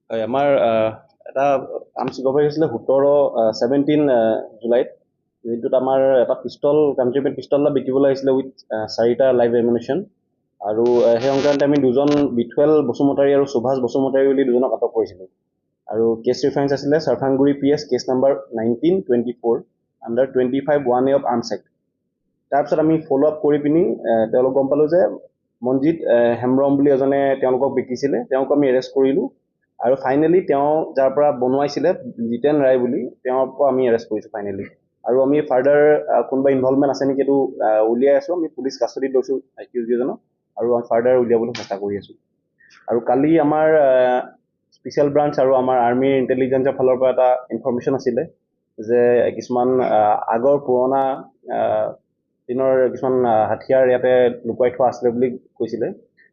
হয় আমাৰ এটা আৰ্মছ ৰিকভাৰী হৈছিলে 17 জুলাইত যিটোত আমাৰ এটা পিষ্টল কাণ্ট্ৰিমেড পিষ্টল এটা বিকিবলৈ আহিছিলে উইথ 4টা লাইভ এমিউনিশ্যন আৰু সেই সংক্ৰান্তে আমি দুজন বিথুৱেল বসুমতাৰী আৰু সুভাষ বসুমতাৰী বুলি দুজনক আটক কৰিছিলোঁ আৰু কেছ ৰেফাৰেঞ্চ আছিলে Sarfanguri PS case number 1924 under 25(1)A of arms act. তাৰপিছত আমি ফ'ল' আপ কৰি পিনি তেওঁলোক গম পালোঁ যে মনজিত হেমব্ৰম বুলি এজনে তেওঁলোকক বিকিছিলে, তেওঁক আমি এৰেষ্ট কৰিলোঁ আৰু ফাইনেলি তেওঁ যাৰ পৰা বনোৱাইছিলে জিতেন ৰায় বুলি তেওঁৰ পৰা আমি এৰেষ্ট কৰিছোঁ ফাইনেলি আৰু আমি ফাৰ্ডাৰ কোনোবা ইনভলভমেণ্ট আছে নেকি এইটো উলিয়াই আছোঁ। আমি পুলিচ কাষ্টডিত লৈছোঁ একিউজডজনক আৰু আমি ফাৰ্ডাৰ উলিয়াবলৈ চেষ্টা কৰি আছোঁ। আৰু কালি আমাৰ স্পেচিয়েল ব্ৰাঞ্চ আৰু আমাৰ আৰ্মিৰ ইণ্টেলিজেঞ্চৰ ফালৰ পৰা এটা ইনফৰমেশ্যন আছিলে যে কিছুমান আগৰ পুৰণা দিনৰ কিছুমান হাথিয়াৰ ইয়াতে লুকুৱাই থোৱা আছিলে বুলি কৈছিলে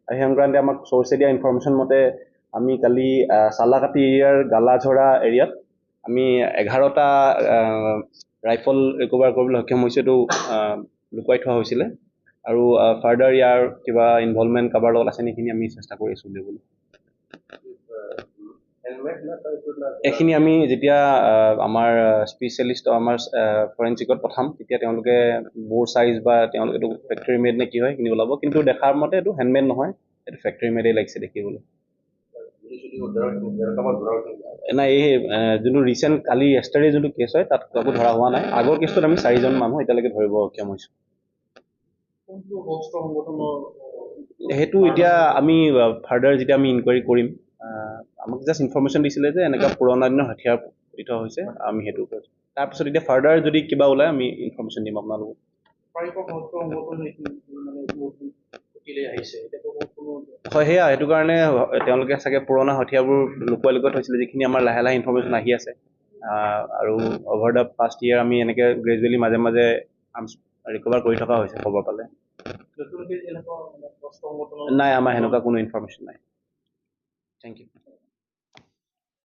আৰু সেই সংক্ৰান্তে আমাক চ'ৰ্চে দিয়া ইনফৰমেশ্যন মতে আমি কালি চালাকাটি এৰিয়াৰ গালাঝৰা এৰিয়াত আমি 11টা ৰাইফল ৰিকভাৰ কৰিবলৈ সক্ষম হৈছোঁ। এইটো লুকুৱাই থোৱা হৈছিলে আৰু ফাৰ্ডাৰ ইয়াৰ কিবা ইনভলভমেণ্ট কাৰোবাৰ লগত আছে নেকি আমি চেষ্টা কৰি আছোঁ উলিয়াবলৈ। এইখিনি আমি যেতিয়া আমাৰ স্পেচিয়েলিষ্ট আমাৰ ফৰেঞ্চিকত পঠাম তেতিয়া তেওঁলোকে বোৰ চাইজ বা তেওঁলোকে এইটো ফেক্টৰী মেড নে কি হয় সেইখিনি ওলাব, কিন্তু দেখাৰ মতে এইটো হেণ্ডমেড নহয়, এইটো ফেক্টৰী মেডেই লাগিছে দেখিবলৈ। নাই এই যোনটো ৰিচেণ্ট কালি য়েষ্টাৰডে যোনটো কেছ হয় তাত কাকো ধৰা হোৱা নাই। আগৰ কেছটোত আমি 4জন মানুহ এতিয়ালৈকে ধৰিব সক্ষম হৈছোঁ। সেইটো এতিয়া আমি ফাৰ্ডাৰ যেতিয়া আমি ইনকুৱাৰী কৰিম আমাক জাষ্ট ইনফৰমেশ্যন দিছিলে যে এনেকুৱা পুৰণা দিনৰ হাথিয়াৰ দি থোৱা হৈছে, আমি সেইটো কৰিছোঁ। তাৰপিছত এতিয়া ফাৰ্ডাৰ যদি কিবা ওলায় আমি ইনফৰমেশ্যন দিম আপোনালোকক। হয় সেয়া সেইটো কাৰণে তেওঁলোকে চাগে পুৰণা হথিয়াৰবোৰ লুকুৱাই থৈছিলে যিখিনি আমাৰ লাহে লাহে ইনফৰমেশ্যন আহি আছে আৰু অভাৰ দ্য পাষ্ট ইয়েৰ আমি এনেকৈ গ্ৰেজুৱেলি মাজে মাজে আৰ্মছ ৰিকভাৰ কৰি থকা হৈছে খবৰ পালে। নাই আমাৰ সেনেকুৱা কোনো ইনফৰমেশ্যন নাই। Thank U.